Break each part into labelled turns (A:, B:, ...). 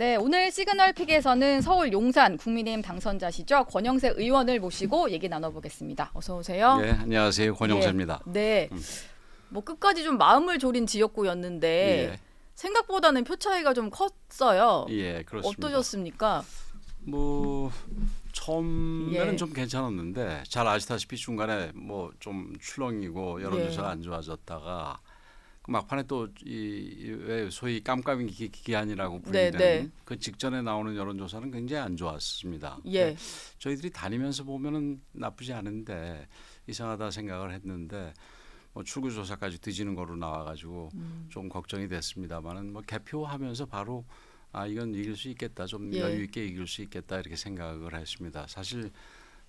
A: 네, 오늘 시그널픽에서는 서울 용산 국민의힘 당선자시죠. 권영세 의원을 모시고 얘기 나눠보겠습니다. 어서 오세요.
B: 네, 안녕하세요. 권영세입니다.
A: 네, 뭐 끝까지 좀 마음을 졸인 지역구였는데
B: 예.
A: 생각보다는 표 차이가 좀 컸어요.
B: 예, 그렇습니다.
A: 어떠셨습니까?
B: 뭐 처음에는
A: 예.
B: 좀 괜찮았는데 잘 아시다시피 중간에 뭐 좀 출렁이고 여론조사가
A: 예.
B: 안 좋아졌다가 그 막판에 또 이 소위 깜깜이 기한이라고 불리는
A: 네.
B: 그 직전에 나오는 여론조사는 굉장히 안 좋았습니다.
A: 예.
B: 저희들이 다니면서 보면은 나쁘지 않은데 이상하다 생각을 했는데 뭐 출구조사까지 뒤지는 거로 나와가지고 좀 걱정이 됐습니다만은 뭐 개표하면서 바로 아 이건 이길 수 있겠다, 좀
A: 예.
B: 여유 있게 이길 수 있겠다 이렇게 생각을 했습니다. 사실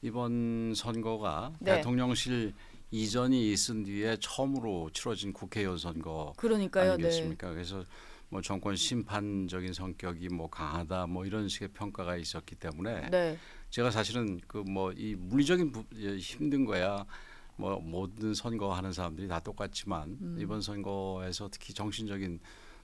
B: 이번 선거가
A: 네.
B: 대통령실 이전이 있은 뒤에 처음으로 치러진 국회의원 선거
A: 그러니까요.
B: 아니겠습니까? 그래서 뭐 정권 심판적인 성격이 뭐 강하다 뭐 이런 식의 평가가 있었기 때문에
A: 네.
B: 제가 사실은 그 뭐 이 물리적인 힘든 거야 뭐 모든 선거 하는 사람들이 다 똑같지만 이번 선거에서 특히 정신적인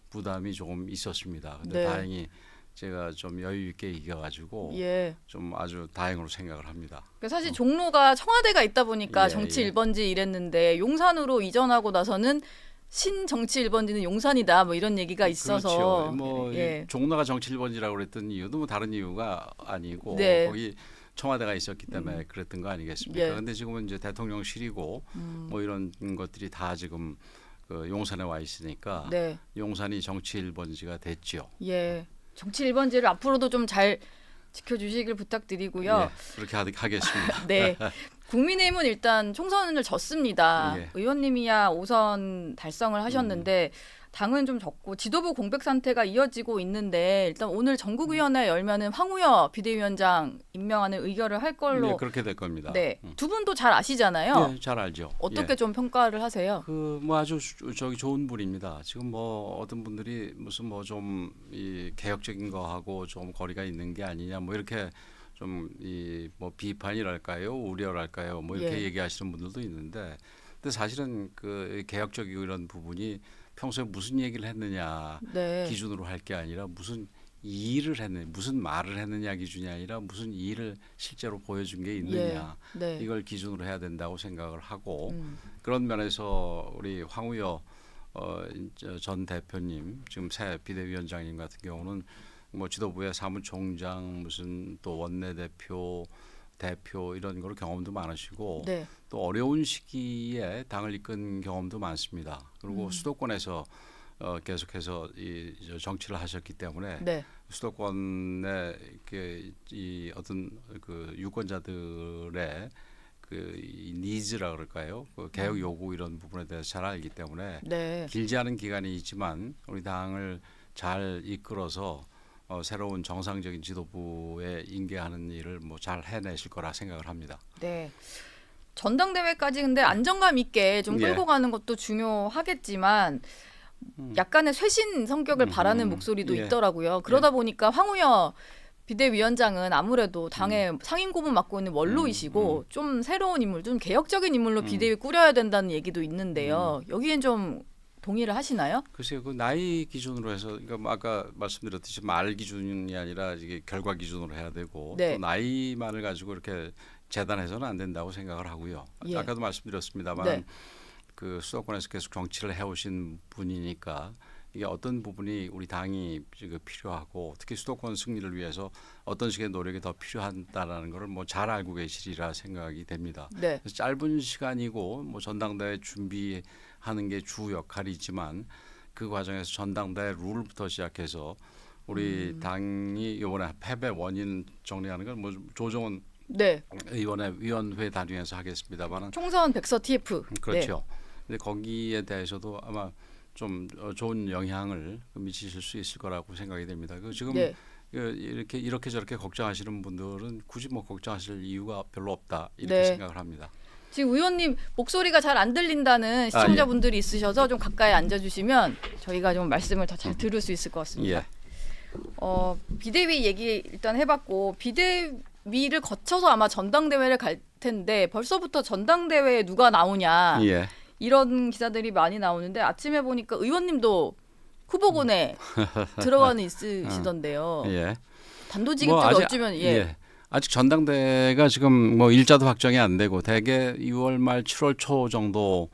B: 부담이 조금 있었습니다. 근데
A: 네.
B: 다행히 제가 좀 여유 있게 이겨가지고
A: 예.
B: 좀 아주 다행으로 생각을 합니다.
A: 사실 종로가 청와대가 있다 보니까
B: 예,
A: 정치
B: 예.
A: 1번지 이랬는데 용산으로 이전하고 나서는 신정치 1번지는 용산이다 뭐 이런 얘기가 있어서
B: 그렇죠. 뭐
A: 예.
B: 종로가 정치 1번지라고 그랬던 이유도 뭐 다른 이유가 아니고
A: 네.
B: 거기 청와대가 있었기 때문에 그랬던 거 아니겠습니까?
A: 예.
B: 그런데 지금은 이제 대통령실이고 뭐 이런 것들이 다 지금 그 용산에 와 있으니까
A: 네.
B: 용산이 정치 1번지가 됐죠.
A: 예. 정치 1번지를 앞으로도 좀 잘 지켜주시길 부탁드리고요.
B: 예, 그렇게 하겠습니다.
A: 네. 국민의힘은 일단 총선을 졌습니다.
B: 예.
A: 의원님이야 5선 달성을 하셨는데 당은 좀 적고 지도부 공백 상태가 이어지고 있는데 일단 오늘 전국위원회 열면은 황우여 비대위원장 임명하는 의결을 할 걸로
B: 예, 그렇게 될 겁니다.
A: 네. 두 분도 잘 아시잖아요.
B: 예, 잘 알죠.
A: 어떻게
B: 예.
A: 좀 평가를 하세요?
B: 그 뭐 아주 저기 좋은 분입니다. 지금 뭐 어떤 분들이 무슨 뭐 좀 이 개혁적인 거하고 좀 거리가 있는 게 아니냐 뭐 이렇게 좀 이 뭐 비판이랄까요, 우려랄까요, 뭐 이렇게
A: 예.
B: 얘기하시는 분들도 있는데, 근데 사실은 그 개혁적이고 이런 부분이 평소에 무슨 얘기를 했느냐
A: 네.
B: 기준으로 할 게 아니라 무슨 일을 했느냐, 무슨 말을 했느냐 기준이 아니라 무슨 일을 실제로 보여준 게 있느냐
A: 네.
B: 이걸 기준으로 해야 된다고 생각을 하고 그런 면에서 우리 황우여 전 대표님 지금 새 비대위원장님 같은 경우는 뭐 지도부의 사무총장 무슨 또 원내대표 대표 이런 거로 경험도 많으시고
A: 네.
B: 또 어려운 시기에 당을 이끈 경험도 많습니다. 그리고 수도권에서 계속해서 이 정치를 하셨기 때문에
A: 네.
B: 수도권의 이 어떤 그 유권자들의 그이 니즈라 그럴까요? 그 개혁 요구 이런 부분에 대해서 잘 알기 때문에
A: 네.
B: 길지 않은 기간이 있지만 우리 당을 잘 이끌어서 새로운 정상적인 지도부에 인계하는 일을 뭐 잘 해내실 거라 생각을 합니다.
A: 네. 전당대회까지 근데 안정감 있게 좀 끌고
B: 예.
A: 가는 것도 중요하겠지만 약간의 쇄신 성격을 바라는 목소리도
B: 예.
A: 있더라고요. 그러다 보니까 황우여 비대위원장은 아무래도 당의 상임 고문 맡고 있는 원로이시고 좀 새로운 인물, 좀 개혁적인 인물로 비대위 꾸려야 된다는 얘기도 있는데요. 여기엔 좀 동의를 하시나요?
B: 글쎄요, 그 나이 기준으로 해서 그러니까 뭐 아까 말씀드렸듯이 말 기준이 아니라 이게 결과 기준으로 해야 되고
A: 네.
B: 또 나이만을 가지고 이렇게 재단해서는 안 된다고 생각을 하고요.
A: 예.
B: 아까도 말씀드렸습니다만
A: 네.
B: 그 수도권에서 계속 정치를 해오신 분이니까 이게 어떤 부분이 우리 당이 지금 필요하고 특히 수도권 승리를 위해서 어떤 식의 노력이 더 필요하다라는 것을 뭐 잘 알고 계시리라 생각이 됩니다.
A: 네.
B: 그래서 짧은 시간이고 뭐 전당대회 준비하는 게 주 역할이지만 그 과정에서 전당대회 룰부터 시작해서 우리 당이 이번에 패배 원인 정리하는 건 뭐 조정원
A: 네.
B: 의원의 위원회 단위에서 하겠습니다만은
A: 총선 백서 TF.
B: 그렇죠. 근데 거기에 대해서도 아마 좀 좋은 영향을 미치실 수 있을 거라고 생각이 됩니다. 그 지금
A: 네.
B: 이렇게 저렇게 걱정하시는 분들은 굳이 뭐 걱정하실 이유가 별로 없다 이렇게
A: 네.
B: 생각을 합니다.
A: 지금 의원님 목소리가 잘 안 들린다는 시청자분들이 있으셔서 좀 가까이 앉아주시면 저희가 좀 말씀을 더 잘 들을 수 있을 것 같습니다.
B: 예.
A: 비대위 얘기 일단 해봤고 비대위를 거쳐서 아마 전당대회를 갈 텐데 벌써부터 전당대회에 누가 나오냐
B: 예.
A: 이런 기사들이 많이 나오는데 아침에 보니까 의원님도 후보군에 들어가는 있으시던데요.
B: 예.
A: 단도직입적으로
B: 아직,
A: 어쩌면
B: 아직 전당대회가 지금 뭐 일자도 확정이 안 되고 대개 6월 말 7월 초 정도로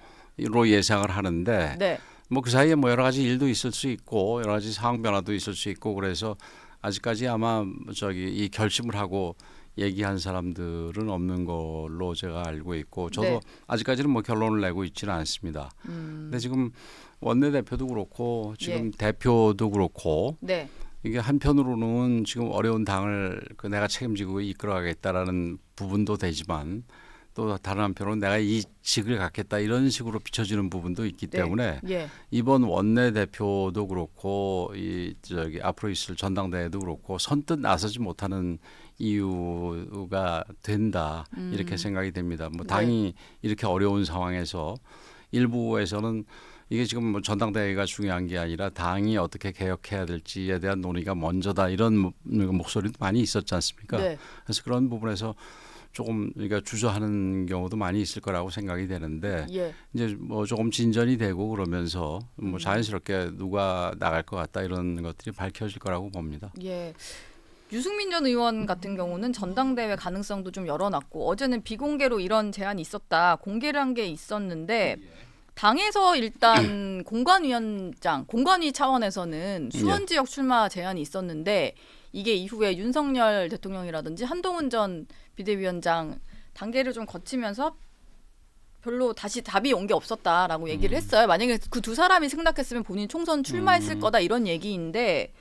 B: 예상을 하는데
A: 네.
B: 뭐 그 사이에 뭐 여러 가지 일도 있을 수 있고 여러 가지 상황 변화도 있을 수 있고 그래서 아직까지 아마 이 결심을 하고 얘기한 사람들은 없는 걸로 제가 알고 있고 저도
A: 네.
B: 아직까지는 뭐 결론을 내고 있지는 않습니다. 근데 지금 원내대표도 그렇고 지금 대표도 그렇고
A: 네.
B: 이게 한편으로는 지금 어려운 당을 내가 책임지고 이끌어가겠다라는 부분도 되지만 또 다른 한편으로는 내가 이 직을 갖겠다 이런 식으로 비춰지는 부분도 있기 때문에 이번 원내대표도 그렇고 앞으로 있을 전당대회도 그렇고 선뜻 나서지 못하는 이유가 된다 이렇게 생각이 됩니다. 뭐 당이 이렇게 어려운 상황에서 일부에서는 이게 지금 뭐 전당대회가 중요한 게 아니라 당이 어떻게 개혁해야 될지에 대한 논의가 먼저다 이런 목소리도 많이 있었지 않습니까? 그래서 그런 부분에서 조금 그러니까 주저하는 경우도 많이 있을 거라고 생각이 되는데 이제 뭐 조금 진전이 되고 그러면서 뭐 자연스럽게 누가 나갈 것 같다 이런 것들이 밝혀질 거라고 봅니다.
A: 유승민 전 의원 같은 경우는 전당대회 가능성도 좀 열어놨고 어제는 비공개로 이런 제안이 있었다 공개를 한 게 있었는데 당에서 일단 공관위 차원에서는 수원 지역 출마 제안이 있었는데 이게 이후에 윤석열 대통령이라든지 한동훈 전 비대위원장 단계를 좀 거치면서 별로 다시 답이 온 게 없었다라고 얘기를 했어요. 만약에 그 두 사람이 승낙했으면 본인 총선 출마했을 거다 이런 얘기인데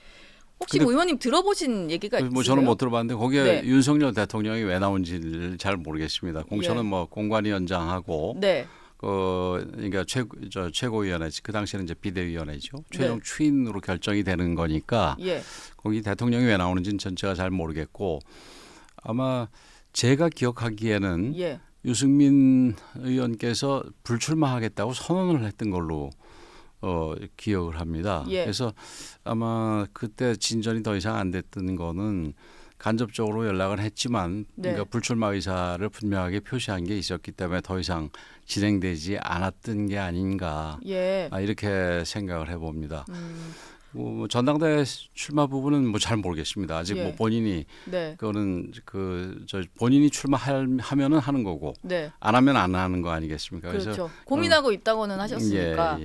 A: 혹시 뭐 의원님 들어보신 얘기가 있으세요?
B: 뭐 저는 못 들어봤는데 거기에 윤석열 대통령이 왜 나온지를 잘 모르겠습니다. 공천은 뭐 공관위원장하고 그러니까 최고위원회지 그 당시에는 이제 비대위원회죠. 최종 추인으로 결정이 되는 거니까 거기 대통령이 왜 나오는지는 전체가 잘 모르겠고 아마 제가 기억하기에는 유승민 의원께서 불출마하겠다고 선언을 했던 걸로 기억을 합니다. 그래서 아마 그때 진전이 더 이상 안 됐던 거는 간접적으로 연락을 했지만 그러니까 불출마 의사를 분명하게 표시한 게 있었기 때문에 더 이상 진행되지 않았던 게 아닌가 이렇게 생각을 해봅니다. 뭐 전당대회 출마 부분은 뭐 잘 모르겠습니다. 아직 뭐 본인이 그거는 본인이 출마하면은 하는 거고 안 하면 안 하는 거 아니겠습니까?
A: 그래서 고민하고 있다고는 하셨으니까.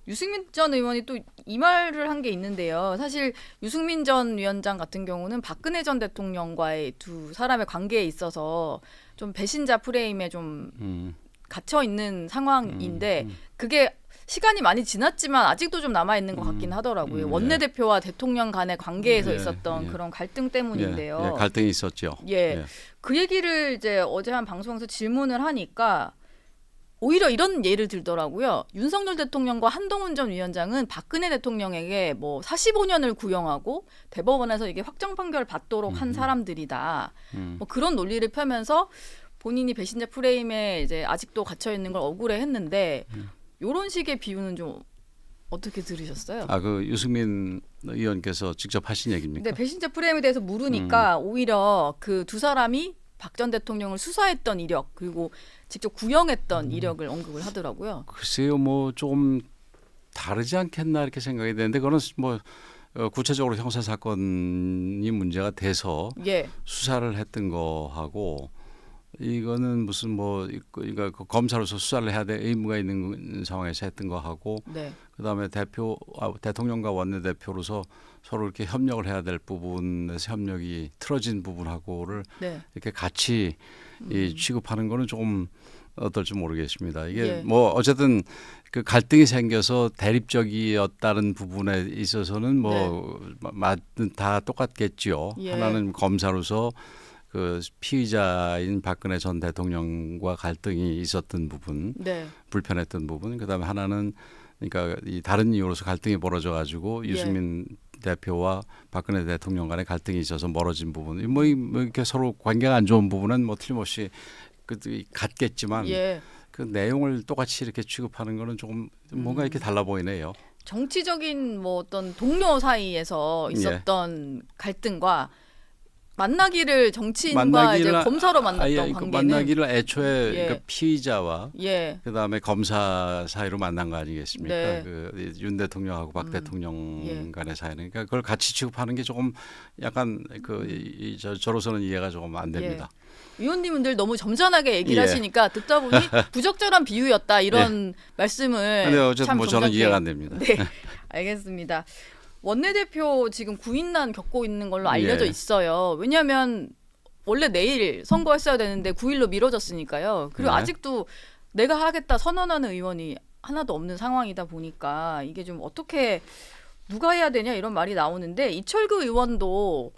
A: 유승민 전 의원이 또 이 말을 한 게 있는데요. 사실 유승민 전 위원장 같은 경우는 박근혜 전 대통령과의 두 사람의 관계에 있어서 좀 배신자 프레임에 좀 갇혀 있는 상황인데 그게 시간이 많이 지났지만 아직도 좀 남아 있는 것 같긴 하더라고요. 원내대표와 대통령 간의 관계에서 있었던 그런 갈등 때문인데요.
B: 갈등이 있었죠.
A: 그 얘기를 이제 어제 한 방송에서 질문을 하니까 오히려 이런 예를 들더라고요. 윤석열 대통령과 한동훈 전 위원장은 박근혜 대통령에게 뭐 45년을 구형하고 대법원에서 이게 확정 판결 받도록 한 사람들이다. 뭐 그런 논리를 펴면서 본인이 배신자 프레임에 이제 아직도 갇혀 있는 걸 억울해했는데 이런 식의 비유는 좀 어떻게 들으셨어요?
B: 그 유승민 의원께서 직접 하신 얘기입니까?
A: 네, 배신자 프레임에 대해서 물으니까 오히려 그 두 사람이 박 전 대통령을 수사했던 이력 그리고 직접 구형했던 이력을 언급을 하더라고요.
B: 글쎄요, 뭐 조금 다르지 않겠나 이렇게 생각이 되는데 그거는 뭐 구체적으로 형사 사건이 문제가 돼서 수사를 했던 거하고 이거는 무슨 뭐 그러니까 검사로서 수사를 해야 될 의무가 있는 상황에서 했던 거하고 그다음에 대통령과 원내대표로서 서로 이렇게 협력을 해야 될 부분에서 협력이 틀어진 부분하고를 이렇게 같이 취급하는 거는 조금 어떨지 모르겠습니다. 이게 뭐 어쨌든 그 갈등이 생겨서 대립적이었다는 부분에 있어서는 뭐 다 똑같겠지요. 하나는 검사로서 그 피의자인 박근혜 전 대통령과 갈등이 있었던 부분, 불편했던 부분. 그다음에 하나는 그러니까 이 다른 이유로서 갈등이 벌어져 가지고 유승민 대표와 박근혜 대통령 간의 갈등이 있어서 멀어진 부분. 뭐 이렇게 서로 관계가 안 좋은 부분은 뭐 틀림없이 같겠지만 그 내용을 똑같이 이렇게 취급하는 거는 조금 뭔가 이렇게 달라 보이네요.
A: 정치적인 뭐 어떤 동료 사이에서 있었던 갈등과 만나기를 정치인과 이제 검사로 만났던 관계는
B: 만나기를 애초에
A: 예.
B: 그 피의자와
A: 예.
B: 그다음에 검사 사이로 만난 거 아니겠습니까?
A: 네.
B: 윤 대통령하고 박 대통령
A: 예.
B: 간의 사이는 그러니까 그걸 같이 취급하는 게 조금 약간 저로서는 이해가 조금 안 됩니다.
A: 의원님들 너무 점잖하게 얘기를
B: 예.
A: 하시니까 듣다 보니 부적절한 비유였다 이런 말씀을
B: 근데 어쨌든
A: 참
B: 뭐 저는
A: 점잖게.
B: 이해가 안 됩니다.
A: 네, 알겠습니다. 원내대표 지금 구인난 겪고 있는 걸로 알려져
B: 예.
A: 있어요. 왜냐하면 원래 내일 선거했어야 되는데 9일로 미뤄졌으니까요. 그리고
B: 네.
A: 아직도 내가 하겠다 선언하는 의원이 하나도 없는 상황이다 보니까 이게 좀 어떻게 누가 해야 되냐 이런 말이 나오는데 이철규 의원도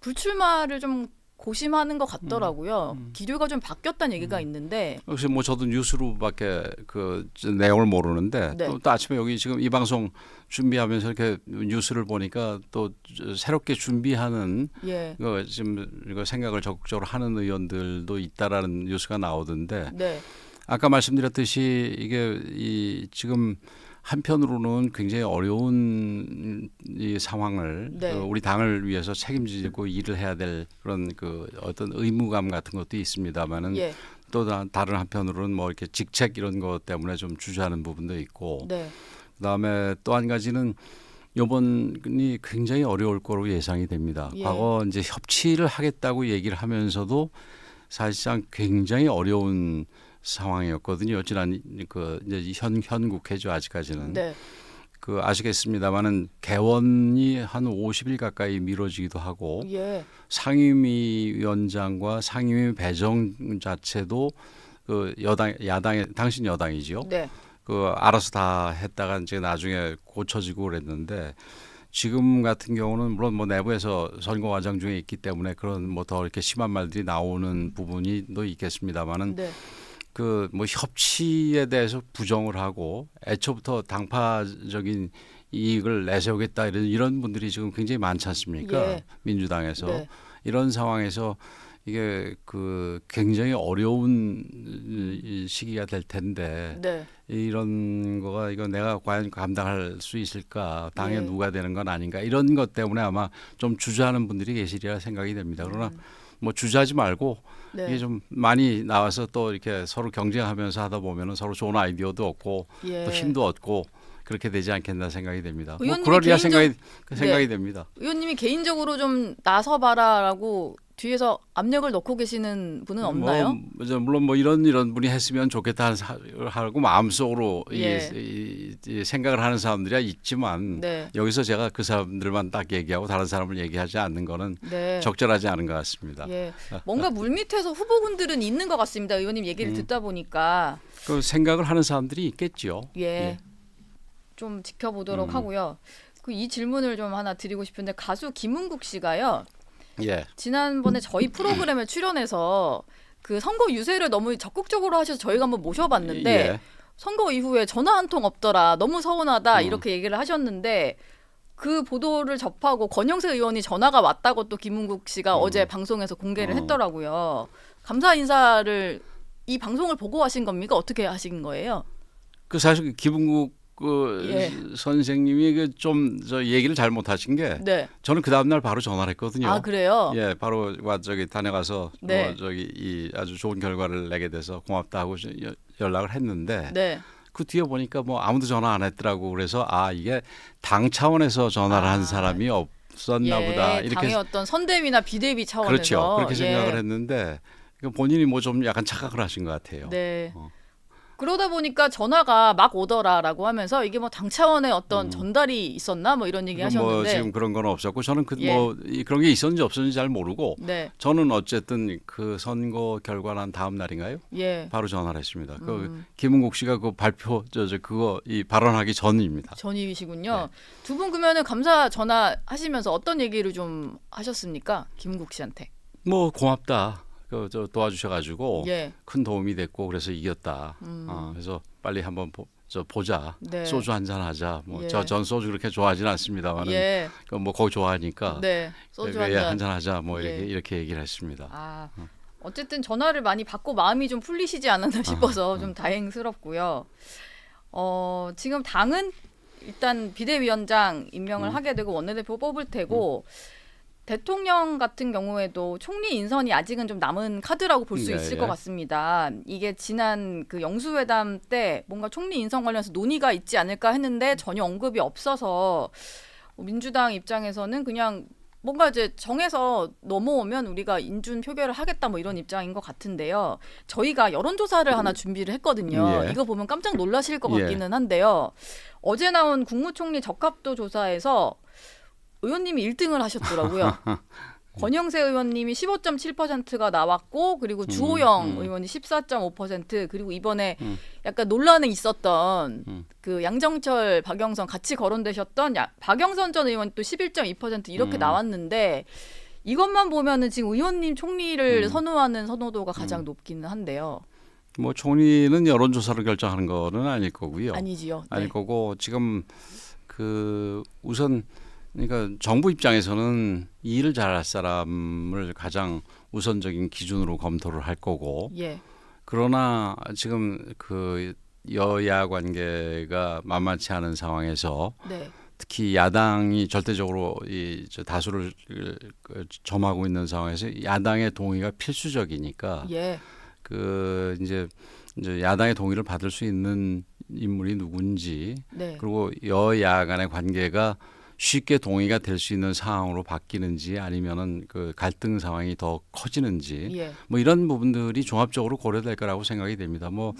A: 불출마를 좀 고심하는 것 같더라고요. 기류가 좀 바뀌었다는 얘기가 있는데
B: 혹시 뭐 저도 뉴스로밖에 그 내용을 모르는데
A: 네.
B: 또 아침에 여기 지금 이 방송 준비하면서 이렇게 뉴스를 보니까 또 새롭게 준비하는
A: 예,
B: 지금 이거 생각을 적극적으로 하는 의원들도 있다라는 뉴스가 나오던데
A: 네,
B: 아까 말씀드렸듯이 이게 지금 한편으로는 굉장히 어려운 이 상황을
A: 네.
B: 우리 당을 위해서 책임지고 일을 해야 될 그런 그 어떤 의무감 같은 것도 있습니다만은
A: 예,
B: 또 다른 한편으로는 뭐 이렇게 직책 이런 것 때문에 좀 주저하는 부분도 있고
A: 네,
B: 그다음에 또 한 가지는 이번이 굉장히 어려울 거로 예상이 됩니다.
A: 예.
B: 과거 이제 협치를 하겠다고 얘기를 하면서도 사실상 굉장히 어려운 상황이었거든요. 지난 그 이제 현국회죠 아직까지는.
A: 네,
B: 그 아시겠습니다만은 개원이 한 50일 가까이 미뤄지기도 하고
A: 예,
B: 상임위원장과 상임위 배정 자체도 그 야당의 당신 여당이죠.
A: 네,
B: 그 알아서 다 했다가 이제 나중에 고쳐지고 그랬는데 지금 같은 경우는 물론 뭐 내부에서 선거 과정 중에 있기 때문에 그런 뭐 더 이렇게 심한 말들이 나오는 부분이 또 있겠습니다만은
A: 네,
B: 그 뭐 협치에 대해서 부정을 하고 애초부터 당파적인 이익을 내세우겠다 이런 분들이 지금 굉장히 많지 않습니까?
A: 예.
B: 민주당에서
A: 네.
B: 이런 상황에서 이게 그 굉장히 어려운 시기가 될 텐데
A: 네,
B: 이런 거가 이거 내가 과연 감당할 수 있을까? 당에
A: 예.
B: 누가 되는 건 아닌가? 이런 것 때문에 아마 좀 주저하는 분들이 계시리라 생각이 됩니다. 그러나 뭐 주저하지 말고
A: 네.
B: 이게 좀 많이 나와서 또 이렇게 서로 경쟁하면서 하다 보면은 서로 좋은 아이디어도 얻고
A: 예.
B: 또 힘도 얻고 그렇게 되지 않겠나 생각이 됩니다. 뭐
A: 의원님이
B: 그러리야
A: 개인적-
B: 생각이
A: 네.
B: 됩니다.
A: 의원님이 개인적으로 좀 나서봐라라고 뒤에서 압력을 넣고 계시는 분은 없나요?
B: 물론 뭐 이런 분이 했으면 좋겠다 하고 마음속으로
A: 예.
B: 이 생각을 하는 사람들이야 있지만
A: 네,
B: 여기서 제가 그 사람들만 딱 얘기하고 다른 사람을 얘기하지 않는 거는
A: 네.
B: 적절하지 않은 것 같습니다.
A: 예, 뭔가 물밑에서 후보군들은 있는 것 같습니다. 의원님 얘기를 듣다 보니까
B: 그 생각을 하는 사람들이 있겠죠.
A: 예, 좀 지켜보도록 하고요. 그 이 질문을 좀 하나 드리고 싶은데 가수 김은국 씨가요.
B: 예.
A: 지난번에 저희 프로그램에 출연해서 그 선거 유세를 너무 적극적으로 하셔서 저희가 한번 모셔봤는데
B: 예.
A: 선거 이후에 전화 한 통 없더라 너무 서운하다 이렇게 얘기를 하셨는데 그 보도를 접하고 권영세 의원이 전화가 왔다고 또 김은국 씨가 어제 방송에서 공개를 했더라고요. 감사 인사를 이 방송을 보고 하신 겁니까? 어떻게 하신 거예요?
B: 그 사실 김은국
A: 예.
B: 선생님이 그 좀 저 얘기를 잘못하신 게
A: 네.
B: 저는 그 다음 날 바로 전화를 했거든요.
A: 아 그래요?
B: 예, 바로 저기 다녀가서
A: 네.
B: 저기 이 아주 좋은 결과를 내게 돼서 고맙다 하고 연락을 했는데
A: 네.
B: 그 뒤에 보니까 뭐 아무도 전화 안 했더라고. 그래서 아 이게 당 차원에서 전화를 한 사람이 없었나 보다. 이렇게
A: 당의 어떤 선대위나 비대위 차원에서
B: 그렇죠. 그렇게 생각을
A: 예.
B: 했는데 본인이 뭐 좀 약간 착각을 하신 것 같아요.
A: 네. 그러다 보니까 전화가 막 오더라라고 하면서 이게 뭐 당 차원의 어떤 전달이 있었나 뭐 이런 얘기
B: 뭐
A: 하셨는데
B: 지금 그런 건 없었고 저는 그
A: 예.
B: 뭐 그런 게 있었는지 없었는지 잘 모르고
A: 네.
B: 저는 어쨌든 그 선거 결과 난 다음 날인가요?
A: 예.
B: 바로 전화를 했습니다. 그 김은국 씨가 그 발표 그거 이 발언하기 전입니다.
A: 전임이시군요. 두 분 그러면은 감사 전화 하시면서 어떤 얘기를 좀 하셨습니까? 김국 씨한테.
B: 뭐 고맙다. 저 도와주셔가지고
A: 예.
B: 큰 도움이 됐고 그래서 이겼다. 그래서 빨리 한번 보자.
A: 네.
B: 소주 한잔 하자.
A: 예.
B: 뭐 전 소주 그렇게 좋아하지는 않습니다만은
A: 예.
B: 뭐 거기 좋아하니까
A: 네. 소주
B: 예,
A: 한 잔.
B: 한잔 하자. 뭐
A: 예.
B: 이렇게 얘기를 했습니다.
A: 아. 어쨌든 전화를 많이 받고 마음이 좀 풀리시지 않았나 싶어서 좀 다행스럽고요. 지금 당은 일단 비대위원장 임명을 하게 되고 원내대표 뽑을 테고 대통령 같은 경우에도 총리 인선이 아직은 좀 남은 카드라고 볼 수
B: 네,
A: 있을
B: 예.
A: 것 같습니다. 이게 지난 그 영수회담 때 뭔가 총리 인선 관련해서 논의가 있지 않을까 했는데 전혀 언급이 없어서 민주당 입장에서는 그냥 뭔가 이제 정해서 넘어오면 우리가 인준 표결을 하겠다 뭐 이런 입장인 것 같은데요. 저희가 여론조사를 하나 준비를 했거든요.
B: 예.
A: 이거 보면 깜짝 놀라실 것
B: 예.
A: 같기는 한데요. 어제 나온 국무총리 적합도 조사에서 의원님이 1등을 하셨더라고요. 권영세 의원님이 15.7%가 나왔고 그리고 주호영 의원이 14.5% 그리고 이번에 약간 논란이 있었던 그 양정철 박영선 같이 거론되셨던 박영선 전 의원이 또 11.2% 이렇게 나왔는데 이것만 보면은 지금 의원님 총리를 선호하는 선호도가 가장 높기는 한데요.
B: 뭐 총리는 여론조사로 결정하는 거는 아닐 거고요.
A: 아니지요.
B: 아닐
A: 네.
B: 거고 지금 그 우선 그러니까 정부 입장에서는 이 일을 잘할 사람을 가장 우선적인 기준으로 검토를 할 거고
A: 예.
B: 그러나 지금 그 여야 관계가 만만치 않은 상황에서
A: 네.
B: 특히 야당이 절대적으로 이 다수를 점하고 있는 상황에서 야당의 동의가 필수적이니까
A: 예.
B: 그 이제 야당의 동의를 받을 수 있는 인물이 누군지
A: 네.
B: 그리고 여야 간의 관계가 쉽게 동의가 될 수 있는 상황으로 바뀌는지 아니면은 그 갈등 상황이 더 커지는지
A: 예.
B: 뭐 이런 부분들이 종합적으로 고려될 거라고 생각이 됩니다. 뭐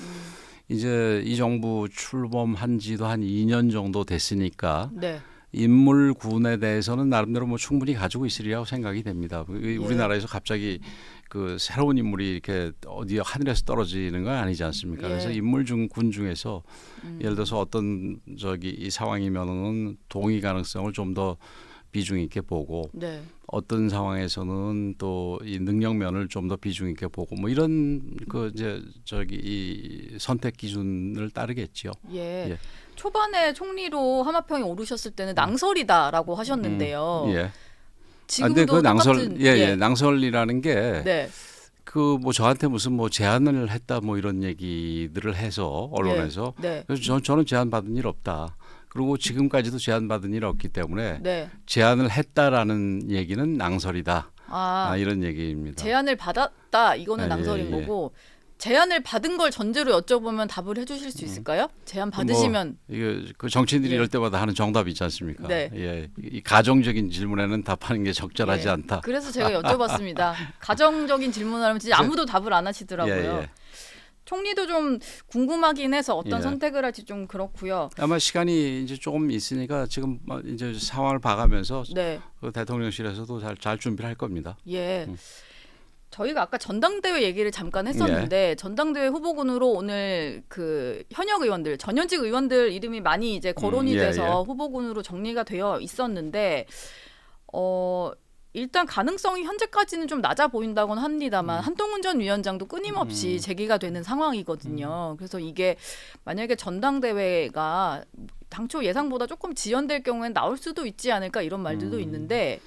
B: 이제 이 정부 출범한 지도 한 2년 정도 됐으니까
A: 네.
B: 인물 군에 대해서는 나름대로 뭐 충분히 가지고 있으리라고 생각이 됩니다. 우리나라에서 갑자기 그 새로운 인물이 이렇게 어디 하늘에서 떨어지는 건 아니지 않습니까?
A: 예.
B: 그래서 인물 군 중에서 예를 들어서 어떤 이 상황이면은 동의 가능성을 좀 더 비중 있게 보고
A: 네.
B: 어떤 상황에서는 또 이 능력 면을 좀 더 비중 있게 보고 뭐 이런 그 이제 이 선택 기준을 따르겠죠.
A: 예.
B: 예.
A: 초반에 총리로 하마평에 오르셨을 때는 낭설이다라고 하셨는데요.
B: 예.
A: 지금도
B: 근데 그 낭설
A: 똑같은
B: 예, 낭설이라는 게
A: 네.
B: 그 뭐 저한테 무슨 뭐 제안을 했다 뭐 이런 얘기들을 해서 언론에서
A: 네.
B: 그래서 저는 제안 받은 일 없다. 그리고 지금까지도 제안 받은 일 없기 때문에
A: 네.
B: 제안을 했다라는 얘기는 낭설이다.
A: 아,
B: 이런 얘기입니다.
A: 제안을 받았다 이거는
B: 예,
A: 낭설인
B: 예.
A: 거고 제안을 받은 걸 전제로 여쭤보면 답을 해주실 수 있을까요? 제안 받으시면
B: 이게 그 정치인들이
A: 예.
B: 이럴 때마다 하는 정답이 있지 않습니까?
A: 네.
B: 예, 이 가정적인 질문에는 답하는 게 적절하지
A: 예.
B: 않다.
A: 그래서 제가 여쭤봤습니다. 가정적인 질문을 하면 진짜 아무도 답을 안 하시더라고요.
B: 예, 예.
A: 총리도 좀 궁금하긴 해서 어떤
B: 예.
A: 선택을 할지 좀 그렇고요.
B: 아마 시간이 이제 조금 있으니까 지금 이제 상황을 봐가면서
A: 네.
B: 그 대통령실에서도 잘 준비를 할 겁니다.
A: 예. 저희가 아까 전당대회 얘기를 잠깐 했었는데 전당대회 후보군으로 오늘 그 현역 의원들, 전현직 의원들 이름이 많이 이제 거론이
B: 예,
A: 돼서
B: 예.
A: 후보군으로 정리가 되어 있었는데 일단 가능성이 현재까지는 좀 낮아 보인다고는 합니다만 한동훈 전 위원장도 끊임없이 제기가 되는 상황이거든요. 그래서 이게 만약에 전당대회가 당초 예상보다 조금 지연될 경우엔 나올 수도 있지 않을까 이런 말들도 있는데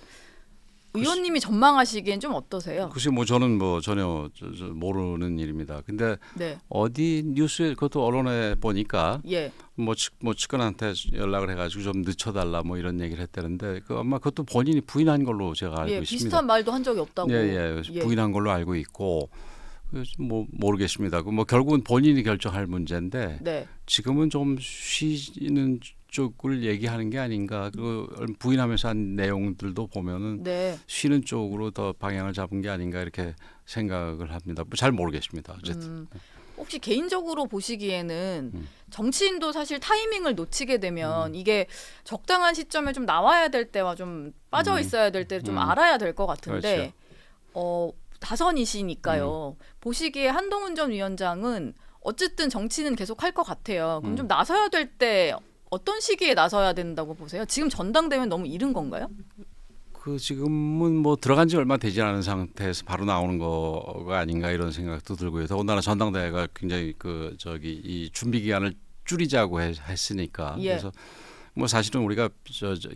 A: 의원님이 전망하시기엔 좀 어떠세요?
B: 글쎄 뭐 저는 뭐 전혀 모르는 일입니다. 근데
A: 네.
B: 어디 뉴스에 그것도 언론에 보니까
A: 예.
B: 뭐 측근한테 연락을 해가지고 좀 늦춰달라 뭐 이런 얘기를 했다는데 그 아마 그것도 본인이 부인한 걸로 제가 알고
A: 예,
B: 있습니다.
A: 비슷한 말도 한 적이 없다고.
B: 예, 부인한 걸로 알고 있고 뭐 모르겠습니다. 그 뭐 결국은 본인이 결정할 문제인데
A: 네.
B: 지금은 좀 쉬는 쪽을 얘기하는 게 아닌가. 그 부인하면서 한 내용들도 보면은
A: 네.
B: 쉬는 쪽으로 더 방향을 잡은 게 아닌가 이렇게 생각을 합니다. 잘 모르겠습니다. 어쨌든.
A: 혹시 개인적으로 보시기에는 정치인도 사실 타이밍을 놓치게 되면 이게 적당한 시점에 좀 나와야 될 때와 좀 빠져 있어야 될 때 좀 알아야 될 것 같은데 다선이시니까요. 보시기에 한동훈 전 위원장은 어쨌든 정치는 계속 할 것 같아요. 그럼 좀 나서야 될 때 어떤 시기에 나서야 된다고 보세요? 지금 전당대회는 너무 이른 건가요?
B: 그 지금은 뭐 들어간 지 얼마 되지 않은 상태에서 바로 나오는 거가 아닌가 이런 생각도 들고요. 더군다나 전당대회가 굉장히 이 준비 기간을 줄이자고 했으니까
A: 예.
B: 그래서 뭐 사실은 우리가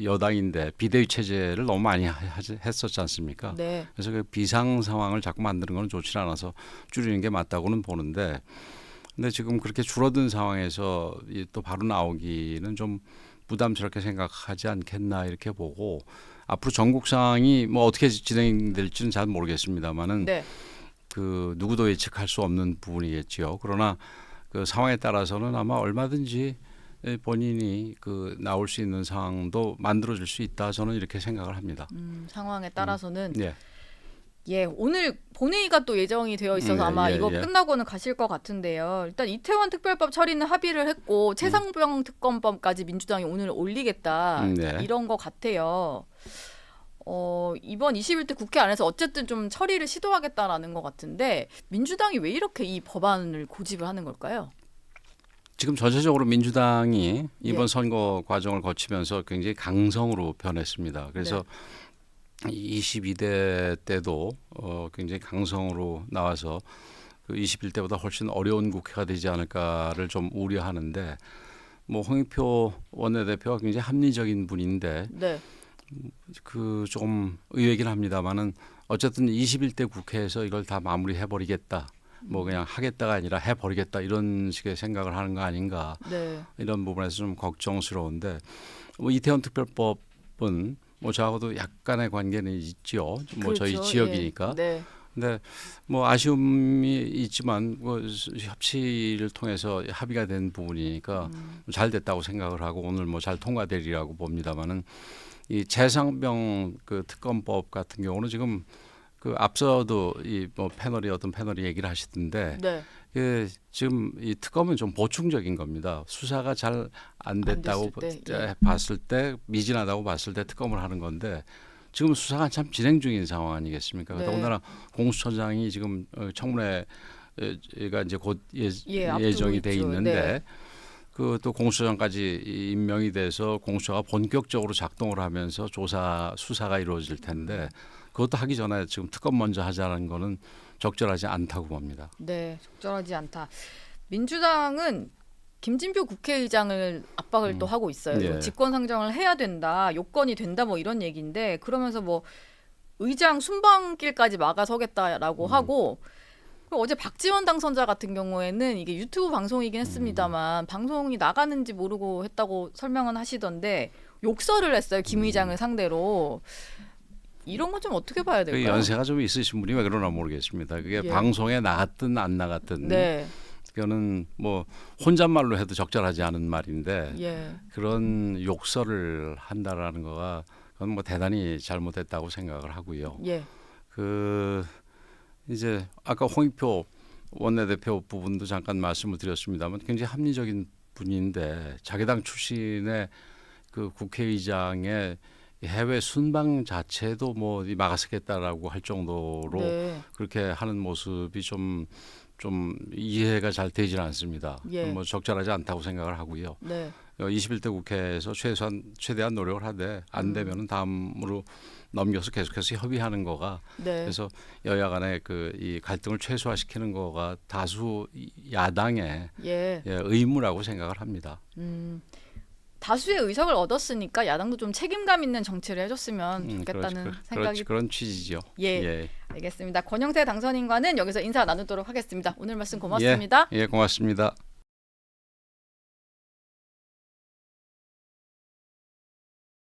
B: 여당인데 비대위 체제를 너무 많이 했었지 않습니까?
A: 네.
B: 그래서 그 비상 상황을 자꾸 만드는 건 좋지 않아서 줄이는 게 맞다고는 보는데, 근데 지금 그렇게 줄어든 상황에서 또 바로 나오기는 좀 부담스럽게 생각하지 않겠나 이렇게 보고 앞으로 전국 상황이 뭐 어떻게 진행될지는 잘 모르겠습니다만은
A: 네.
B: 그 누구도 예측할 수 없는 부분이겠지요. 그러나 그 상황에 따라서는 아마 얼마든지 본인이 그 나올 수 있는 상황도 만들어줄 수 있다. 저는 이렇게 생각을 합니다.
A: 상황에 따라서는
B: 예.
A: 예, 오늘 본회의가 또 예정이 되어 있어서 아마 이거 끝나고는 가실 것 같은데요. 일단 이태원 특별법 처리는 합의를 했고 최상병 특검법까지 민주당이 오늘 올리겠다 이런 것 같아요. 이번 21대 국회 안에서 어쨌든 좀 처리를 시도하겠다라는 것 같은데 민주당이 왜 이렇게 이 법안을 고집을 하는 걸까요?
B: 지금 전체적으로 민주당이 이번
A: 예.
B: 선거 과정을 거치면서 굉장히 강성으로 변했습니다. 그래서 22대 때도 굉장히 강성으로 나와서 그 21대보다 훨씬 어려운 국회가 되지 않을까를 좀 우려하는데 뭐 홍익표 원내대표가 굉장히 합리적인 분인데
A: 네.
B: 그 조금 의외긴 합니다만은 어쨌든 21대 국회에서 이걸 다 마무리해버리겠다. 뭐 그냥 하겠다가 아니라 해버리겠다 이런 식의 생각을 하는 거 아닌가 이런 부분에서 좀 걱정스러운데 뭐 이태원 특별법은 뭐 저하고도 약간의 관계는 있지요. 뭐
A: 그렇죠.
B: 저희 지역이니까.
A: 네.
B: 근데 뭐 아쉬움이 있지만 뭐 협치를 통해서 합의가 된 부분이니까 잘 됐다고 생각을 하고 오늘 뭐 잘 통과되리라고 봅니다만은 이 최상병 그 특검법 같은 경우는 지금 그 앞서도 이 뭐 어떤 패널이 얘기를 하시던데 그 지금 이 특검은 좀 보충적인 겁니다. 수사가 잘 안 됐다고 봤을 때 미진하다고 봤을 때 특검을 하는 건데 지금 수사가 한참 진행 중인 상황 아니겠습니까? 더군다나 공수처장이 지금 청문회가 이제 곧 예정이 돼 있는데 그 또 공수처장까지 임명이 돼서 공수처가 본격적으로 작동을 하면서 수사가 이루어질 텐데 그것도 하기 전에 지금 특검 먼저 하자는 거는 적절하지 않다고 봅니다.
A: 네, 적절하지 않다. 민주당은 김진표 국회의장을 압박을 또 하고 있어요. 직권 상정을 해야 된다, 요건이 된다 뭐 이런 얘기인데 그러면서 뭐 의장 순방길까지 막아서겠다라고 하고 어제 박지원 당선자 같은 경우에는 이게 유튜브 방송이긴 했습니다만 방송이 나가는지 모르고 했다고 설명은 하시던데 욕설을 했어요. 김 의장을 상대로. 이런 건 좀 어떻게 봐야 될까요?
B: 연세가 좀 있으신 분이 왜 그러나 모르겠습니다. 그게 방송에 나갔든 안 나갔든 그거는 뭐 혼잣말로 해도 적절하지 않은 말인데 그런 욕설을 한다라는 거가 그건 뭐 대단히 잘못했다고 생각을 하고요. 그 이제 아까 홍익표 원내대표 부분도 잠깐 말씀을 드렸습니다만 굉장히 합리적인 분인데 자기 당 출신의 그 국회의장의 해외 순방 자체도 뭐 막아서겠다라고 할 정도로 그렇게 하는 모습이 좀 이해가 잘 되질 않습니다. 뭐 적절하지 않다고 생각을 하고요. 21대 국회에서 최대한 노력을 하되 안 되면은 다음으로 넘겨서 계속해서 협의하는 거가 그래서 여야 간의 그 이 갈등을 최소화시키는 거가 다수 야당의 의무라고 생각을 합니다.
A: 다수의 의석을 얻었으니까 야당도 좀 책임감 있는 정치를 해줬으면 좋겠다는 생각이
B: 그런 취지죠.
A: 알겠습니다. 권영세 당선인과는 여기서 인사 나누도록 하겠습니다. 오늘 말씀 고맙습니다.
B: 고맙습니다.